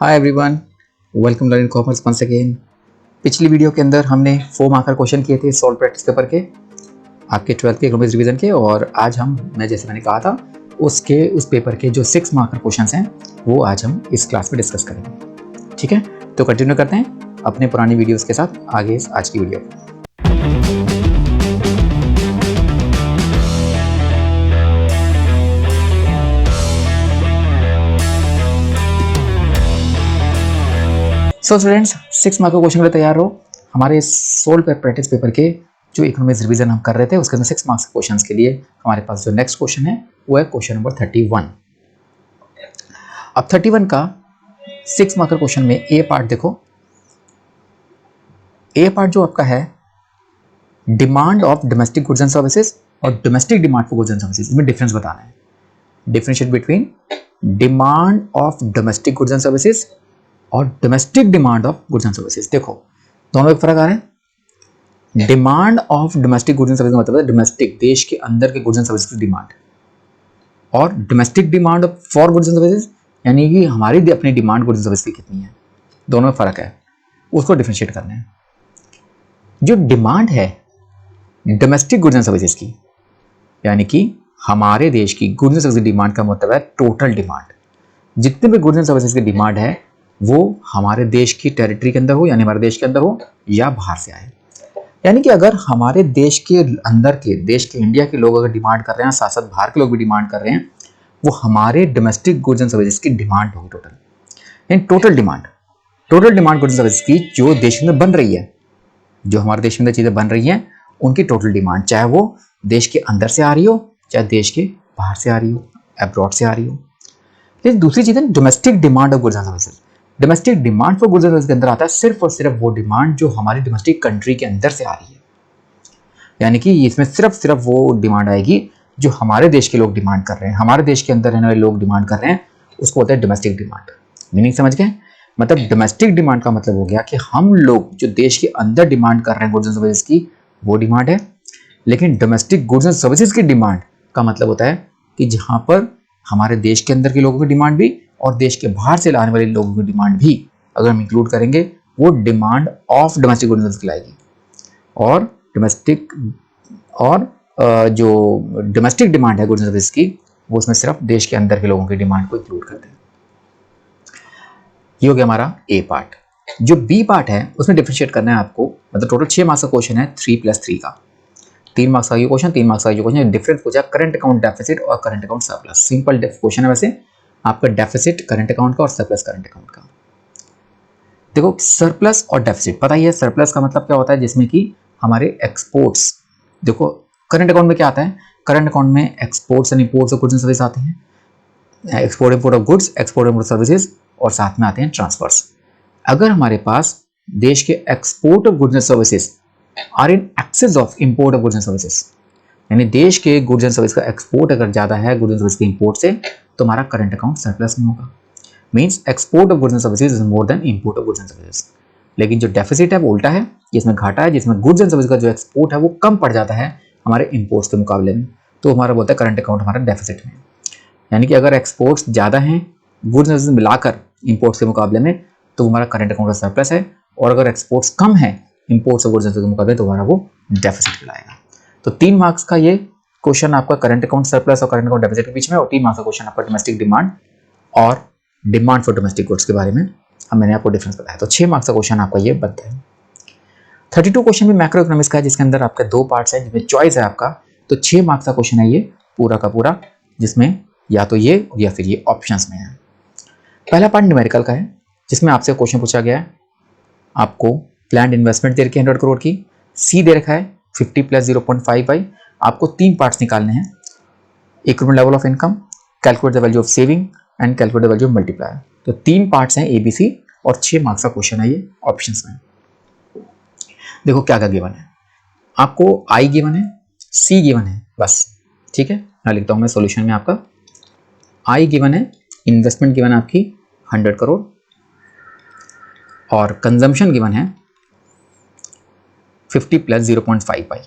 हाय everyone, welcome Learning Commerce once again. पिछली video के अंदर हमने 4 मार्कर क्वेश्चन किए थे सॉल्व प्रैक्टिस पेपर के, आपके 12th के इकोनॉमिक्स रिवीजन के। और आज जैसे मैंने कहा था उस पेपर के जो 6 मार्कर क्वेश्चंस हैं वो आज हम इस क्लास में डिस्कस करेंगे। ठीक है, तो कंटिन्यू करते हैं अपने पुरानी वीडियोज़ के साथ आगे आज की वीडियो। सो स्टूडेंट्स, 6 मार्क का क्वेश्चन के लिए तैयार हो। हमारे सोल्व प्रैक्टिस पेपर के जो इकोनॉमिक्स रिवीजन हम कर रहे थे उसके अंदर 6 मार्क्स के क्वेश्चंस के लिए हमारे पास जो नेक्स्ट क्वेश्चन है वो है क्वेश्चन नंबर 31। अब 31 का 6 मार्क का क्वेश्चन में ए पार्ट देखो। ए पार्ट जो आपका है demand of domestic goods and services और domestic demand for goods and services, इसमें डिफरेंस बताना है। Differentiate between demand of domestic goods and services और domestic demand of goods and services. देखो दोनों में फर्क आ रहा है। Demand of domestic goods and services मतलब है डोमेस्टिक देश के अंदर के गुड्स एंड सर्विसेज की डिमांड, और domestic demand for goods and services यानी कि हमारी अपनी डिमांड गुड्स एंड सर्विसेज की कितनी है। दोनों में फर्क है, उसको डिफरेंशिएट करना है। जो डिमांड है डोमेस्टिक गुड्स एंड सर्विसेज की, यानी कि हमारे देश की गुड्स एंड सर्विसेज डिमांड का मतलब है टोटल डिमांड। जितने भी गुड्स एंड सर्विसेज की डिमांड है वो हमारे देश की टेरिटरी के अंदर हो, यानी हमारे देश के अंदर हो या बाहर से आए। यानी कि अगर हमारे देश के अंदर के देश के इंडिया के लोग अगर डिमांड कर रहे हैं, साथ साथ बाहर के लोग भी डिमांड कर रहे हैं, वो हमारे डोमेस्टिक गुड्स एंड सर्विसेज की डिमांड होगी टोटल। यानी total demand goods and services की जो देश के अंदर बन रही है, जो हमारे देश में चीजें बन रही हैं उनकी टोटल डिमांड, चाहे वो देश के अंदर से आ रही हो चाहे देश के बाहर से आ रही हो, अब्रॉड से आ रही हो। लेकिन दूसरी चीज है domestic demand of goods and services. Domestic demand for goods and services के अंदर आता है सिर्फ और सिर्फ वो डिमांड जो हमारी डोमेस्टिक कंट्री के अंदर से आ रही है। यानी कि इसमें सिर्फ वो डिमांड आएगी जो हमारे देश के लोग डिमांड कर रहे हैं, हमारे देश के अंदर रहने वाले लोग डिमांड कर रहे हैं, उसको होता है डोमेस्टिक डिमांड। मीनिंग समझ गए? मतलब डोमेस्टिक डिमांड का मतलब हो गया कि हम लोग जो देश के अंदर डिमांड कर रहे हैं गुड्स एंड सर्विसेज की, वो डिमांड है। लेकिन डोमेस्टिक गुड्स एंड सर्विसेज की डिमांड का मतलब होता है कि जहां पर हमारे देश के अंदर के लोगों की डिमांड भी और देश के बाहर से लाने वाले लोगों की डिमांड भी अगर हम इंक्लूड करेंगे, वो demand of domestic goods and services कहलाएगी। और जो डोमेस्टिक डिमांड है गुड्स एंड सर्विसेज की, वो उसमें सिर्फ देश के अंदर के लोगों की डिमांड को इंक्लूड करते हैं। ये हो गया हमारा ए पार्ट। जो बी पार्ट है उसमें डिफरेंशिएट करना है आपको। मतलब टोटल 6 मार्क्स का क्वेश्चन है, 3+3 का। 3 मार्क्स का ये क्वेश्चन, 3 मार्क्स का ये क्वेश्चन। डिफरेंस पूछा करंट अकाउंट डेफिसिट और current account surplus. Simple question है वैसे आपका, डेफिसिट करंट अकाउंट का और सरप्लस करंट अकाउंट का। देखो सर्प्लस और डेफिसिट पता ही है। सरप्लस का मतलब क्या होता है, जिसमें कि हमारे एक्सपोर्ट्स, देखो करंट अकाउंट में क्या आता है, करंट अकाउंट में exports and imports of goods and service आते हैं, export import of goods, export import services, और साथ में आते हैं ट्रांसफर्स। अगर हमारे पास देश के export of goods and services are in excess of import of goods and services, यानी देश के गुड्स एंड सर्विस का एक्सपोर्ट अगर ज्यादा है गुड्स एंड सर्विस के इंपोर्ट से, तो हमारा करंट अकाउंट सरप्लस में होगा। Means export of goods and services is more than import of goods and services. लेकिन जो डेफिसिट है वो उल्टा है, जिसमें घाटा है, जिसमें गुड्स एंड सर्विस का जो एक्सपोर्ट है वो कम पड़ जाता है हमारे इंपोर्ट्स के मुकाबले में, तो हमारा बोलता है करंट अकाउंट हमारा डेफिसिट में। यानी कि अगर एक्सपोर्ट्स ज्यादा हैं गुड्स एंड सर्विसेज मिलाकर इंपोर्ट्स के मुकाबले में, तो हमारा करंट अकाउंट का सरप्लस है। और अगर एक्सपोर्ट्स कम है इंपोर्ट्स और गुड्स एंड सर्विसेज के मुकाबले, तो हमारा वो डेफिसिट कहलाएगा। तो 3 मार्क्स का ये क्वेश्चन आपका करंट अकाउंट सरप्लस और करंट अकाउंट डेफिसिट के बीच में, और 3 मार्क्स का क्वेश्चन आपका डोमेस्टिक डिमांड और डिमांड फॉर डोमेस्टिक गुड्स के बारे में मैंने आपको डिफरेंस बताया। तो 6 मार्क्स का क्वेश्चन आपका ये बनता है। 32 क्वेश्चन भी मैक्रो इकोनॉमिक्स का है, जिसके अंदर आपका 2 पार्ट्स है, जिसमें चॉइस है आपका। तो 6 मार्क्स का क्वेश्चन है ये पूरा का पूरा, जिसमें या तो ये या फिर ये ऑप्शंस में है। पहला पार्ट न्यूमेरिकल का है, जिसमें आपसे क्वेश्चन पूछा गया है, आपको प्लान्ड इन्वेस्टमेंट दे रखी है 100 करोड़ की, सी दे रखा है 50 + 0.5y। आपको 3 पार्ट्स निकालने हैं, equivalent level of income, calculate the value of saving and calculate the value of multiplier. तो 3 पार्ट्स हैं ABC, और 6 मार्क्स का क्वेश्चन है ये ऑप्शंस में। देखो क्या क्या गिवन है आपको, I गिवन है, C गिवन है, बस ठीक है। मैं लिखता हूं मैं सॉल्यूशन में, आपका I गिवन है, इन्वेस्टमेंट गिवन है आपकी 100 करोड़, और कंजम्पशन गिवन है 50 + 0.5y।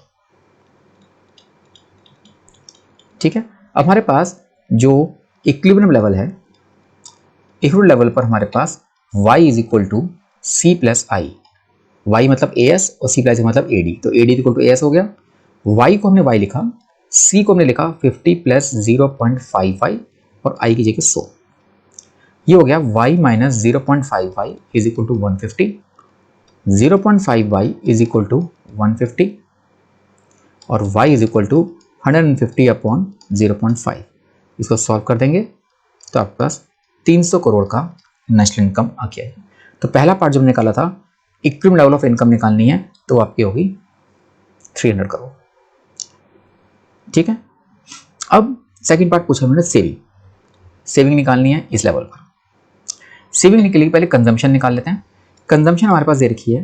ठीक है। अब हमारे पास जो इक्विलिब्रियम लेवल है, इक्विलिब्रियम लेवल पर हमारे पास Y is equal to C plus I. Y मतलब ए एस और सी प्लस मतलब ए डी, तो A D equal to A S हो गया। वाई को हमने वाई लिखा, सी को हमने लिखा 50 प्लस 0.55 और आई की जगह 100। ये हो गया y minus 0.55 is equal to 150, 0.5y is equal to 150 और y is equal to 150 upon 0.5। इसको सॉल्व कर देंगे तो आपके पास 300 करोड़ का नेशनल इनकम आ गया है। तो पहला पार्ट जब निकाला था इक्विवेलेंट लेवल ऑफ इनकम निकालनी है तो आपकी होगी 300 करोड़। ठीक है, अब सेकंड पार्ट पूछा मैंने सेविंग निकालनी है इस लेवल पर। सेविंग निकलेगी, पहले कंजम्पशन निकाल लेते हैं। कंजम्पशन हमारे पास दे रखी है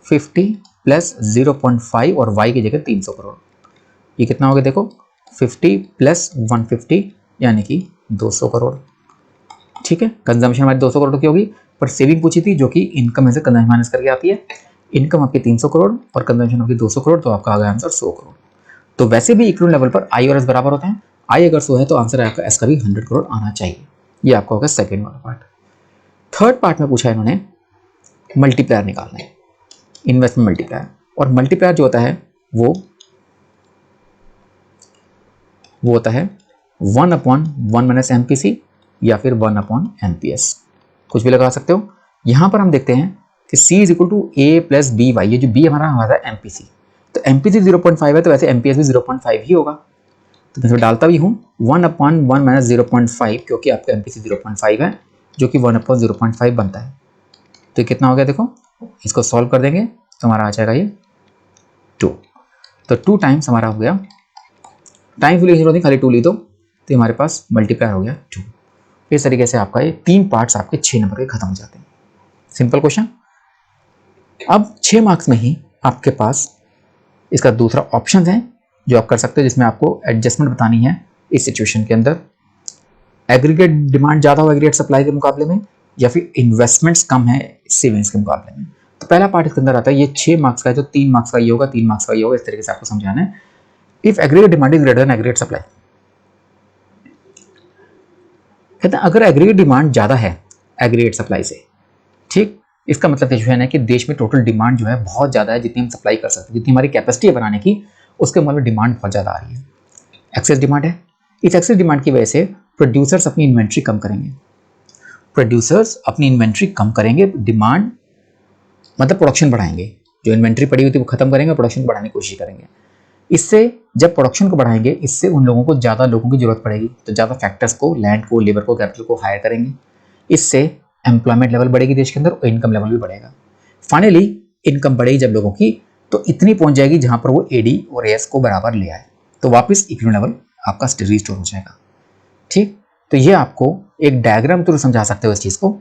50 प्लस 0.5 और y की जगह 300 करोड़। ये कितना हो गया देखो, 50 प्लस 150 यानी कि 200 करोड़। ठीक है, कंजम्पशन हमारी 200 करोड़ की होगी, पर सेविंग पूछी थी जो कि इनकम में से कंजम्पशन माइनस करके आती है। इनकम आपकी 300 करोड़ और कंजम्पशन आपकी 200 करोड़, तो आपका आ गया आंसर 100 करोड़। तो वैसे भी इक्विवेलेंट लेवल पर आई और एस बराबर होते हैं। आई अगर 100 है तो आंसर आपका एस का भी 100 करोड़ आना चाहिए। ये आपका होगा सेकेंड वाला पार्ट। थर्ड पार्ट में पूछा इन्होंने मल्टीप्लायर निकालना है, इन्वेस्टमेंट मल्टीप्लायर। और मल्टीप्लायर जो होता है वो होता है 1/1 माइनस एमपीसी या फिर 1/एमपीएस, कुछ भी लगा सकते हो। यहां पर हम देखते हैं कि C is equal to A plus B Y. ये जो बी हमारा है एमपीसी, तो एमपीसी 0.5 है तो वैसे एमपीएस भी 0.5 ही होगा। तो मैं इसमें डालता भी हूँ 1/1 माइनस 0.5, क्योंकि आपका एमपीसी 0.5 है जो कि 1/0.5 बनता है। तो कितना हो गया देखो, इसको सॉल्व कर देंगे तो हमारा आ जाएगा ये 2। तो 2 टाइम्स हमारा हो गया, टाइम की जरूरत नहीं, खाली 2 ली दो तो हमारे पास मल्टीप्लायर हो गया 2। इस तरीके से आपका ये 3 पार्ट्स आपके 6 नंबर के खत्म हो जाते हैं। Simple question. अब 6 मार्क्स में ही आपके पास इसका दूसरा ऑप्शन है जो आप कर सकते हो, जिसमें आपको एडजस्टमेंट बतानी है इस सिचुएशन के अंदर। एग्रीगेट डिमांड ज़्यादा हो एग्रीगेट सप्लाई के मुकाबले में, या फिर इन्वेस्टमेंट्स कम है सेविंग्स के मुकाबले में। तो पहला पार्ट इसके अंदर आता है, ये 6 मार्क्स का है, तो 3 मार्क्स का ये होगा, 3 मार्क्स का ये होगा। इस तरीके से आपको समझाना है। If aggregate demand is greater than aggregate supply, कहते हैं अगर एग्रीगेट डिमांड ज़्यादा है एग्रीगेट सप्लाई से, ठीक, इसका मतलब सिचुएशन है कि देश में टोटल डिमांड जो है बहुत ज़्यादा है, जितनी हम सप्लाई कर सकते हैं, जितनी हमारी कैपेसिटी है बनाने की, उसके मुकाबले डिमांड बहुत ज़्यादा आ रही है, एक्सेस डिमांड है। इस एक्सेस डिमांड की वजह से प्रोड्यूसर्स अपनी इन्वेंट्री कम करेंगे। प्रोड्यूसर्स अपनी इन्वेंट्री कम करेंगे, डिमांड मतलब प्रोडक्शन बढ़ाएंगे। जो इन्वेंट्री पड़ी हुई थी वो खत्म करेंगे, प्रोडक्शन बढ़ाने की कोशिश करेंगे। इससे जब प्रोडक्शन को बढ़ाएंगे, इससे उन लोगों को ज़्यादा लोगों की जरूरत पड़ेगी, तो ज़्यादा फैक्टर्स को, लैंड को, लेबर को, कैपिटल को हायर करेंगे। इससे एम्प्लॉयमेंट लेवल बढ़ेगी देश के अंदर और इनकम लेवल भी बढ़ेगा। फाइनली इनकम बढ़ेगी जब लोगों की, तो इतनी पहुंच जाएगी जहां पर वो एडी और एस को बराबर ले आए, तो वापस इक्विवेलेंट लेवल आपका रिस्टोर हो जाएगा। ठीक, तो ये आपको एक डायग्राम थ्रू समझा सकते हो इस चीज को।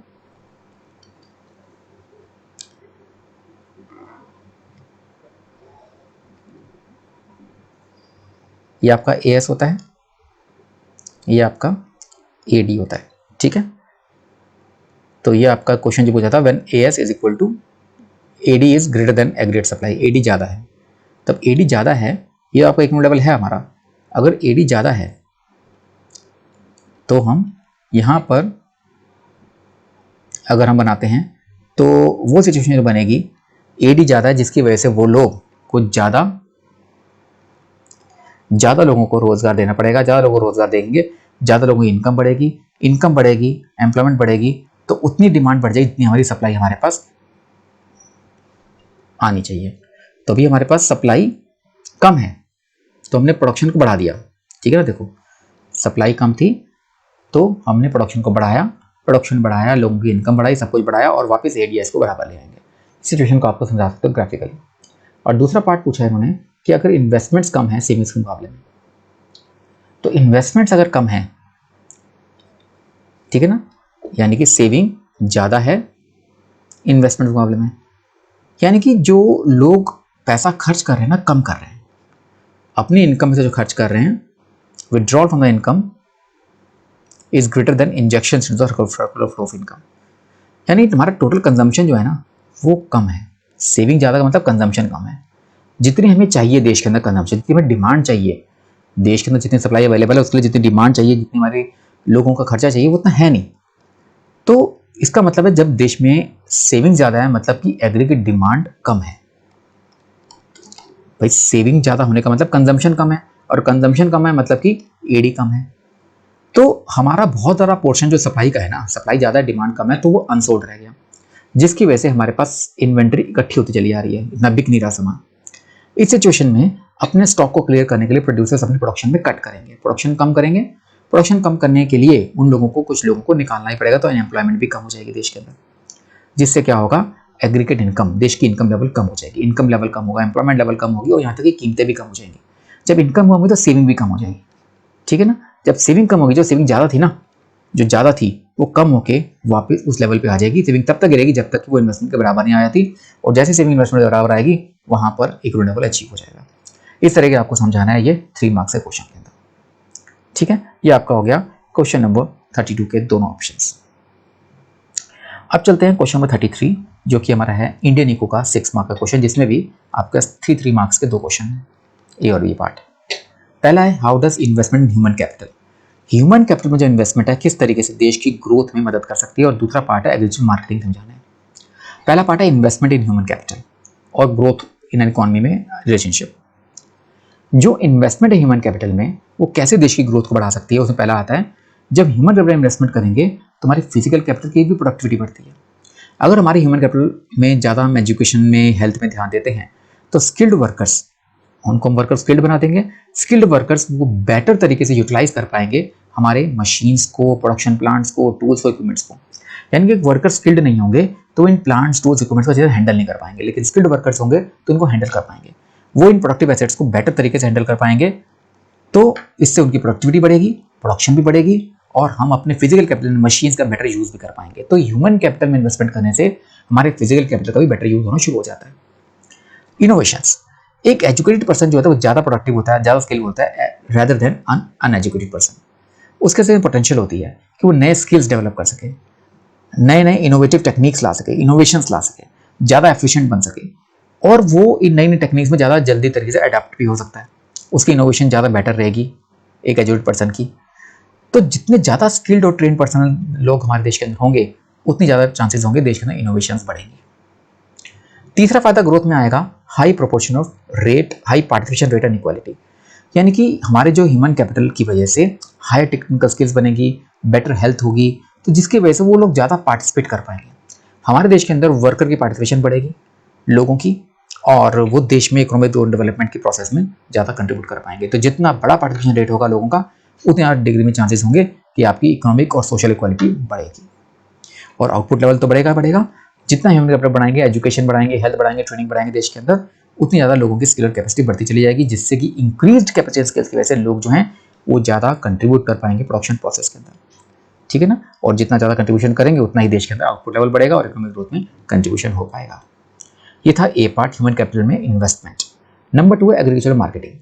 ये आपका एएस होता है, ये आपका एडी होता है। ठीक है, तो ये आपका क्वेश्चन जो पूछा था, when AS is equal to AD is greater than aggregate supply, AD ज्यादा है, तब एडी ज्यादा है, ये आपका इक्विवेलेंट लेवल है हमारा। अगर एडी ज्यादा है तो हम यहां पर अगर हम बनाते हैं तो वो सिचुएशन जो बनेगी, एडी ज्यादा है जिसकी वजह से वो लोग कुछ ज्यादा लोगों को रोजगार देना पड़ेगा, ज्यादा लोगों को रोजगार देंगे, ज्यादा लोगों की इनकम बढ़ेगी, एम्प्लॉयमेंट बढ़ेगी, तो उतनी डिमांड बढ़ जाएगी जितनी हमारी सप्लाई हमारे पास आनी चाहिए। तो अभी हमारे पास सप्लाई कम है तो हमने प्रोडक्शन को बढ़ा दिया। ठीक है ना, देखो सप्लाई कम थी तो हमने प्रोडक्शन को बढ़ाया, लोगों की इनकम बढ़ाई, सब कुछ बढ़ाया और वापस एडीएस को बराबर ले आएंगे। सिचुएशन को आपको समझा सकते हो ग्राफिकली। और दूसरा पार्ट पूछा है उन्होंने कि अगर इन्वेस्टमेंट्स कम है सेविंग्स के मुकाबले में, तो इन्वेस्टमेंट्स अगर कम है, ठीक है ना, यानी कि सेविंग ज़्यादा है इन्वेस्टमेंट के मुकाबले में, यानी कि जो लोग पैसा खर्च कर रहे हैं ना, कम कर रहे हैं अपनी इनकम में से, जो खर्च कर रहे हैं, withdrawal from the income is greater then injection into the circular flow of income, यानी तुम्हारा टोटल कंजम्पशन जो है ना वो कम है। सेविंग ज़्यादा का मतलब कंजम्पशन कम है। जितनी हमें चाहिए देश के अंदर कंजम्पशन, जितनी हमें डिमांड चाहिए देश के अंदर, जितनी सप्लाई अवेलेबल है उसके लिए जितनी डिमांड चाहिए, जितनी हमारे लोगों का खर्चा चाहिए वो उतना है नहीं। तो इसका मतलब है जब देश में सेविंग ज़्यादा है मतलब कि एग्रीगेट डिमांड कम है। भाई सेविंग ज़्यादा होने का मतलब कंजम्पशन कम है, और कंजम्पशन कम है मतलब कि एडी कम है। तो हमारा बहुत ज़्यादा पोर्शन जो सप्लाई का है ना, सप्लाई ज़्यादा है डिमांड कम है, तो वो अनसोल्ड रह गया, जिसकी वजह से हमारे पास इन्वेंट्री इकट्ठी होती चली आ रही है, इतना बिक नहीं रहा सामान। इस सिचुएशन में अपने स्टॉक को क्लियर करने के लिए प्रोड्यूसर्स अपने प्रोडक्शन में कट करेंगे, प्रोडक्शन कम करेंगे। प्रोडक्शन कम करने के लिए उन लोगों को, कुछ लोगों को निकालना ही पड़ेगा, तो अनएम्प्लॉयमेंट भी कम हो जाएगी देश के अंदर, जिससे क्या होगा, एग्रीगेट इनकम, देश की इनकम लेवल कम हो जाएगी, इनकम लेवल कम होगा, एम्प्लॉयमेंट लेवल कम होगी, और यहाँ तक कि कीमतें भी कम हो जाएंगी। जब इनकम कम होगी तो सेविंग भी कम हो जाएगी, ठीक है ना। जब सेविंग कम होगी, जो सेविंग ज़्यादा थी ना, जो ज़्यादा थी वो कम होके वापस उस लेवल पे आ जाएगी। सेविंग तब तक गिरेगी जब तक कि वो इन्वेस्टमेंट के बराबर नहीं आ जाती, और जैसे सेविंग इन्वेस्टमेंट के बराबर आएगी वहाँ पर इक्विलिब्रियम लेवल अचीव हो जाएगा। इस तरह के आपको समझाना है ये 3 मार्क्स के क्वेश्चन के अंदर, ठीक है। ये आपका हो गया क्वेश्चन नंबर 32 के दोनों ऑप्शंस। अब चलते हैं क्वेश्चन नंबर 33, जो कि हमारा है इंडियन इको का 6 मार्क का क्वेश्चन, जिसमें भी आपके 3 मार्क्स के 2 क्वेश्चन हैं, ए और बी पार्ट। पहला है how does investment in human capital, human capital में जो इन्वेस्टमेंट है किस तरीके से देश की ग्रोथ में मदद कर सकती है, और दूसरा पार्ट है एग्रीकल्चर मार्केटिंग समझाना है। पहला पार्ट है इन्वेस्टमेंट इन ह्यूमन कैपिटल और ग्रोथ इन इकोनॉमी में रिलेशनशिप। जो इन्वेस्टमेंट है ह्यूमन कैपिटल में वो कैसे देश की ग्रोथ को बढ़ा सकती है, उसमें पहला आता है जब ह्यूमन कैपिटल इन्वेस्टमेंट करेंगे तो हमारी फिजिकल कैपिटल की भी प्रोडक्टिविटी बढ़ती है। अगर हमारे ह्यूमन कैपिटल में ज़्यादा हम एजुकेशन में, हेल्थ में ध्यान देते हैं, तो स्किल्ड वर्कर्स, उनको हम वर्कर स्किल्ड बना देंगे। स्किल्ड वर्कर्स वो बेटर तरीके से यूटिलाइज कर पाएंगे हमारे मशीन्स को, प्रोडक्शन प्लांट्स को, टूल्स को, इक्विपमेंट्स को। यानी कि वर्कर स्किल्ड नहीं होंगे तो इन प्लांट्स, टूल्स, इक्विपमेंट्स को ज़्यादा हैंडल नहीं कर पाएंगे, लेकिन स्किल्ड वर्कर्स होंगे तो इनको हैंडल कर पाएंगे, वो इन प्रोडक्टिव एसेट्स को बेटर तरीके से हैंडल कर पाएंगे। तो इससे उनकी प्रोडक्टिविटी बढ़ेगी, प्रोडक्शन भी बढ़ेगी, और हम अपने फिजिकल कैपिटल मशीन्स का बेटर यूज भी कर पाएंगे। तो ह्यूमन कैपिटल में इन्वेस्टमेंट करने से हमारे फिजिकल कैपिटल का भी बेटर यूज होना शुरू हो जाता है। इनोवेशंस, एक एजुकेटेड पर्सन जो होता है वो ज़्यादा प्रोडक्टिव होता है, ज़्यादा स्किल होता है रेदर देन अनएजुकेटेड पर्सन। उसके से पोटेंशियल होती है कि वो नए स्किल्स डेवलप कर सके, नए नए इनोवेटिव टेक्निक्स ला सके, इनोवेशंस ला सके, ज़्यादा एफिशिएंट बन सके, और वो इन नई नई टेक्निक्स में ज़्यादा जल्दी तरीके से अडेप्ट भी हो सकता है। उसकी इनोवेशन ज़्यादा बेटर रहेगी एक एजुकेटेड पर्सन की। तो जितने ज़्यादा स्किल्ड और ट्रेन पर्सन लोग हमारे देश के अंदर होंगे, उतनी ज़्यादा चांसेस होंगे देश के अंदर इनोवेशंस बढ़ेंगी। तीसरा फायदा ग्रोथ में आएगा high proportion of rate, high participation rate and equality. यानी कि हमारे जो ह्यूमन कैपिटल की वजह से हायर टेक्निकल स्किल्स बनेगी, बेटर हेल्थ होगी, तो जिसकी वजह से वो लोग ज़्यादा पार्टिसिपेट कर पाएंगे। हमारे देश के अंदर वर्कर की पार्टिसिपेशन बढ़ेगी, लोगों की, और वो देश में इकोनॉमिक डेवलपमेंट की प्रोसेस में ज़्यादा कंट्रीब्यूट कर पाएंगे। तो जितना बड़ा पार्टिसिपेशन रेट होगा लोगों का, उतनी ज़्यादा डिग्री में चांसेस होंगे कि आपकी इकोनॉमिक और सोशल इक्वालिटी बढ़ेगी, और आउटपुट लेवल तो बढ़ेगा बढ़ेगा। जितना ह्यूमन कैपिटल बढ़ाएंगे, एजुकेशन बढ़ाएंगे, हेल्थ बढ़ाएंगे, ट्रेनिंग बढ़ाएंगे देश के अंदर, उतनी ज़्यादा लोगों की स्किल और कैपेसिटी बढ़ती चली जाएगी, जिससे कि इंक्रीज्ड कैपेसिटी स्किल्स की वजह से लोग जो हैं वो ज़्यादा कंट्रीब्यूट कर पाएंगे प्रोडक्शन प्रोसेस के अंदर, ठीक है ना। और जितना ज़्यादा कंट्रीब्यूशन करेंगे उतना ही देश के अंदर आउटपुट लेवल बढ़ेगा और इकोनॉमिक ग्रोथ में कंट्रीब्यूशन हो पाएगा। ये था ए पार्ट, ह्यूमन कैपिटल में इन्वेस्टमेंट। नंबर 2 है एग्रीकल्चरल मार्केटिंग।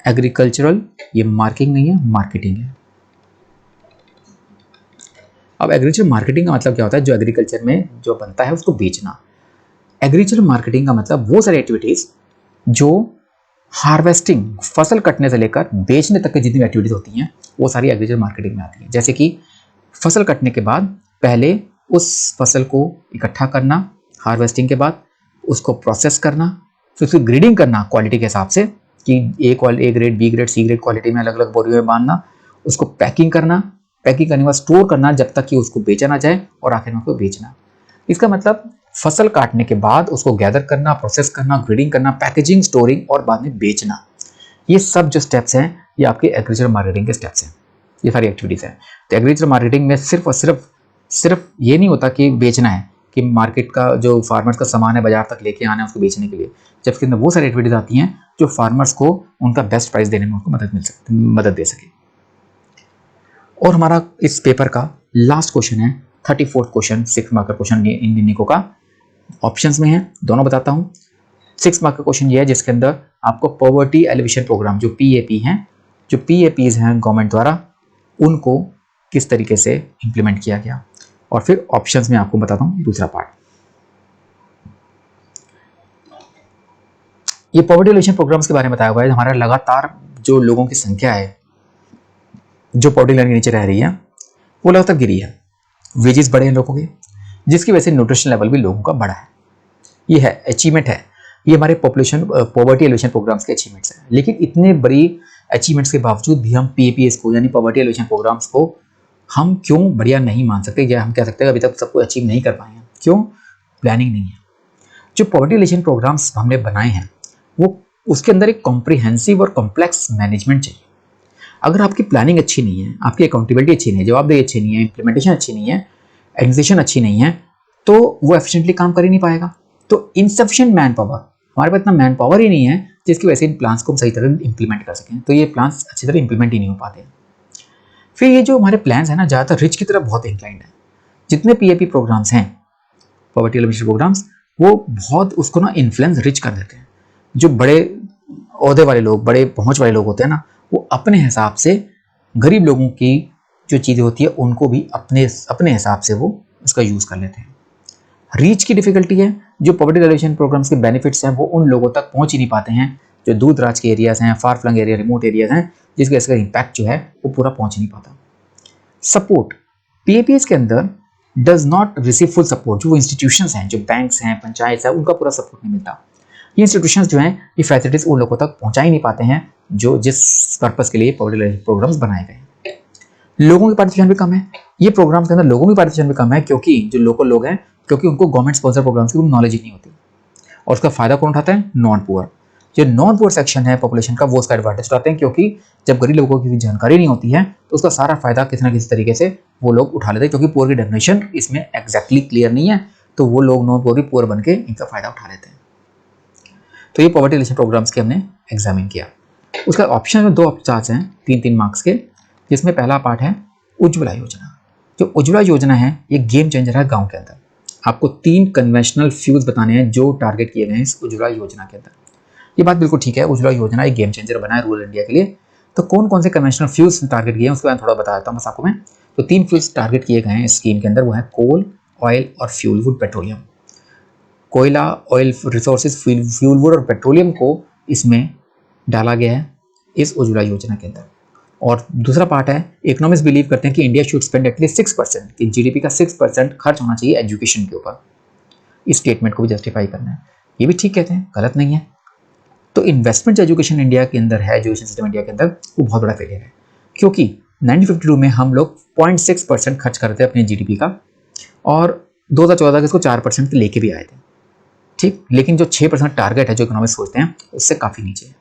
एग्रीकल्चरल ये मार्केटिंग नहीं है, मार्केटिंग है। अब एग्रीकल्चर मार्केटिंग का मतलब क्या होता है, जो एग्रीकल्चर में जो बनता है उसको बेचना। एग्रीकल्चर मार्केटिंग का मतलब वो सारी एक्टिविटीज जो हार्वेस्टिंग, फसल कटने से लेकर बेचने तक की जितनी एक्टिविटीज होती हैं वो सारी एग्रीकल्चर मार्केटिंग में आती हैं। जैसे कि फसल कटने के बाद पहले उस फसल को इकट्ठा करना, हार्वेस्टिंग के बाद उसको प्रोसेस करना, फिर उसकी ग्रेडिंग करना क्वालिटी के हिसाब से कि A grade, B grade, C grade quality में अलग अलग बोरियों में बांधना, उसको पैकिंग करना, पैकिंग करने के बाद स्टोर करना जब तक कि उसको बेचा ना जाए, और आखिर में उसको बेचना। इसका मतलब फसल काटने के बाद उसको गैदर करना, प्रोसेस करना, ग्रेडिंग करना, पैकेजिंग, स्टोरिंग और बाद में बेचना। ये सब जो स्टेप्स हैं ये आपके एग्रीकल्चर मार्केटिंग के स्टेप्स हैं, ये सारी एक्टिविटीज़ हैं। तो एग्रीकल्चर मार्केटिंग में सिर्फ और सिर्फ ये नहीं होता कि बेचना है, कि मार्केट का जो फार्मर्स का सामान है बाजार तक लेके आना है उसको बेचने के लिए, जबकि वो सारी एक्टिविटीज़ आती हैं जो फार्मर्स को उनका बेस्ट प्राइस देने में उनको मदद दे सके। और हमारा इस पेपर का लास्ट क्वेश्चन है 34th क्वेश्चन, 6 मार्क का क्वेश्चन इंडियन इको का। ऑप्शंस में है, दोनों बताता हूँ। 6 मार्क का क्वेश्चन ये है जिसके अंदर आपको पॉवर्टी एलिवेशन प्रोग्राम जो PAP हैं, जो PAPs हैं गवर्नमेंट द्वारा, उनको किस तरीके से इंप्लीमेंट किया गया। और फिर ऑप्शंस में आपको बताता हूँ दूसरा पार्ट। ये पॉवर्टी एलिवेशन प्रोग्राम्स के बारे में बताया हुआ है। हमारा लगातार जो लोगों की संख्या है जो पॉवर्टी लाइन के नीचे रह रही है वो लगातार गिरी है, वेजेस बढ़े हैं लोगों के, जिसकी वजह से न्यूट्रिशन लेवल भी लोगों का बढ़ा है। ये है अचीवमेंट है, ये हमारे पॉपुलेशन पॉवर्टी एलिवेशन प्रोग्राम्स के अचीवमेंट्स हैं। लेकिन इतने बड़ी अचीवमेंट्स के बावजूद भी हम PAPS को यानी पॉवर्टी एलिवेशन प्रोग्राम्स को हम क्यों बढ़िया नहीं मान सकते, या हम कह सकते हैं अभी तक सबको अचीव नहीं कर पाए हैं? क्यों? प्लानिंग नहीं है। जो पॉवर्टी एलिवेशन प्रोग्राम्स हमने बनाए हैं वो उसके अंदर एक कॉम्प्रिहेंसिव और कॉम्प्लेक्स मैनेजमेंट चाहिए। अगर आपकी प्लानिंग अच्छी नहीं है, आपकी अकाउंटेबिलिटी अच्छी नहीं है, जवाबदेही अच्छी नहीं है, इंप्लीमेंटेशन अच्छी नहीं है, एग्जीक्यूशन अच्छी नहीं है, तो वो एफिशिएंटली काम कर ही नहीं पाएगा। तो इनसफिशिएंट मैन पावर, हमारे पास इतना मैन पावर ही नहीं है जिसकी वजह से इन प्लान्स को हम सही तरह इंप्लीमेंट कर सकें, तो ये प्लान्स अच्छी तरह इंप्लीमेंट ही नहीं हो पाते। फिर ये जो हमारे प्लान्स हैं ना, ज़्यादातर रिच की तरफ बहुत इंक्लाइंड है। जितने PAP प्रोग्राम्स हैं, पॉवर्टी एलिवेशन प्रोग्राम्स, वो बहुत उसको ना इन्फ्लुएंस रिच कर देते हैं। जो बड़े ओहदे वाले लोग, बड़े पहुंच वाले लोग होते हैं ना, वो अपने हिसाब से गरीब लोगों की जो चीज़ें होती है उनको भी अपने हिसाब से वो उसका यूज़ कर लेते हैं। रीच की डिफिकल्टी है, जो पॉवर्टी एलिवेशन प्रोग्राम्स के बेनिफिट्स हैं वो उन लोगों तक पहुंच ही नहीं पाते हैं जो दूर दराज के एरियाज हैं, far flung area, remote areas हैं, जिसकी वजह से इम्पैक्ट जो है वो पूरा पहुंच नहीं पाता। सपोर्ट, PAPS के अंदर does not receive full support. जो इंस्टीट्यूशंस हैं, जो बैंक्स हैं, पंचायत है, उनका पूरा सपोर्ट नहीं मिलता। ये इंस्टीट्यूशंस जो हैं, ये फैसिलिटीज उन लोगों तक पहुंचा ही नहीं पाते हैं जो जिस पर्पस के लिए पॉवर्टी एलिवेशन प्रोग्राम्स बनाए गए हैं। लोगों की पार्टिसिपेशन भी कम है, ये प्रोग्राम के अंदर लोगों की पार्टिसिपेशन भी कम है, क्योंकि जो लोकल लोग हैं, क्योंकि उनको गवर्नमेंट स्पॉन्सर प्रोग्राम्स की नॉलेज ही नहीं होती। और उसका फायदा कौन उठाता है? Non poor. जो नॉन पुअर सेक्शन है पॉपुलेशन का, वो उसका एडवांटेज उठाते हैं, क्योंकि जब गरीब लोगों की जानकारी नहीं होती है तो उसका सारा फायदा किसी ना किसी तरीके से वो लोग उठा लेते हैं, क्योंकि पुअर की डेफिनेशन इसमें एग्जैक्टली क्लियर नहीं है, तो वो लोग नॉन पुअर भी पुअर बन के इनका फायदा उठा लेते हैं। तो ये पॉवर्टी एलिवेशन प्रोग्राम्स के हमने एग्जामिन किया। उसका ऑप्शन में 2 चार्ज हैं 3-3 मार्क्स के, जिसमें पहला पार्ट है उज्ज्वला योजना। जो उज्ज्वला योजना है ये गेम चेंजर है गाँव के अंदर। आपको 3 कन्वेंशनल फ्यूज बताने हैं जो टारगेट किए गए हैं इस उज्ज्वला योजना के अंदर। ये बात बिल्कुल ठीक है, उज्ज्वला योजना एक गेम चेंजर बना है रूरल इंडिया के लिए। तो कौन कौन से कन्वेंशनल फ्यूज टारगेट किए हैं उसके बारे में थोड़ा बता देता हूँ बस आपको मैं। तो 3 फ्यूज टारगेट किए गए हैं इस स्कीम के अंदर, वो है कोल, ऑयल और फ्यूल वुड, पेट्रोलियम। कोयला, ऑयल रिसोर्सेज, फ्यूल वुड और पेट्रोलियम को इसमें डाला गया है इस उज्ज्वला योजना के अंदर। और दूसरा पार्ट है, इकोनॉमिस्ट बिलीव करते हैं कि इंडिया शुड स्पेंड एटलीस्ट 6%, कि GDP का 6% खर्च होना चाहिए एजुकेशन के ऊपर। इस स्टेटमेंट को भी जस्टिफाई करना है, ये भी ठीक कहते हैं, गलत नहीं है। तो इन्वेस्टमेंट जो एजुकेशन इंडिया के अंदर है, एजुकेशन सिस्टम इंडिया के अंदर, वो बहुत बड़ा फेलियर है, क्योंकि 1952 में हम लोग 0.6% खर्च करते थे अपने GDP का, और 2014 के इसको 4% पे लेके भी आए थे, ठीक। लेकिन जो 6% टारगेट है जो इकोनॉमिस्ट सोचते हैं उससे काफ़ी नीचे है।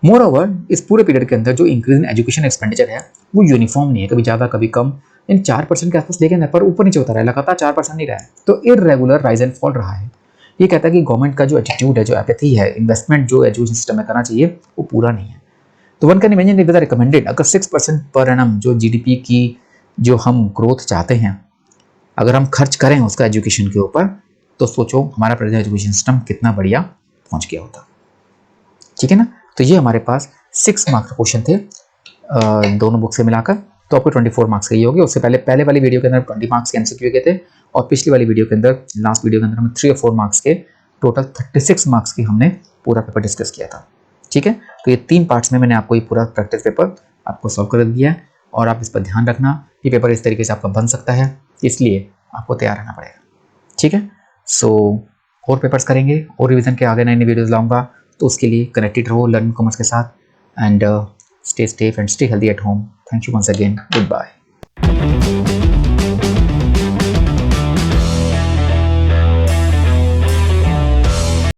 मोर ओवर इस पूरे पीरियड के अंदर जो इंक्रीज इन एजुकेशन एक्सपेंडिचर है वो यूनिफॉर्म नहीं है, कभी ज़्यादा कभी कम, इन 4% के आसपास लेके ना, पर ऊपर नीचे होता रहा है, लगातार 4% नहीं रहा है, तो इरेगुलर राइज एंड फॉल रहा है। ये कहता है कि गवर्नमेंट का जो एटीट्यूड है, जो एपैथी है, इन्वेस्टमेंट जो एजुकेशन सिस्टम में करना चाहिए वो पूरा नहीं है। तो one can imagine it is recommended, अगर 6% पर एनम जो GDP की जो हम ग्रोथ चाहते हैं अगर हम खर्च करें उसका एजुकेशन के ऊपर, तो सोचो हमारा प्रेजेंट एजुकेशन सिस्टम कितना बढ़िया पहुंच गया होता, ठीक है ना। तो ये हमारे पास 6 मार्क्स का क्वेश्चन थे दोनों बुक से मिलाकर, तो आपको 24 मार्क्स का ही होगी। उससे पहले वाली वीडियो के अंदर 20 मार्क्स के MCQ के थे, और पिछली वाली वीडियो के अंदर, लास्ट वीडियो के अंदर हमें 3 और 4 मार्क्स के टोटल 36 मार्क्स की हमने पूरा पेपर डिस्कस किया था, ठीक है। तो ये 3 पार्ट्स में मैंने आपको ये पूरा प्रैक्टिस पेपर आपको सॉल्व कर दिया है, और आप इस पर ध्यान रखना, ये पेपर इस तरीके से आपका बन सकता है, इसलिए आपको तैयार रहना पड़ेगा, ठीक है। सो और पेपर्स करेंगे और रिवीजन के आगे नई नई वीडियोज़ लाऊंगा, तो उसके लिए कनेक्टेड रहो लर्निंग कॉमर्स के साथ, and stay safe and stay healthy at home. Thank you once again, good bye.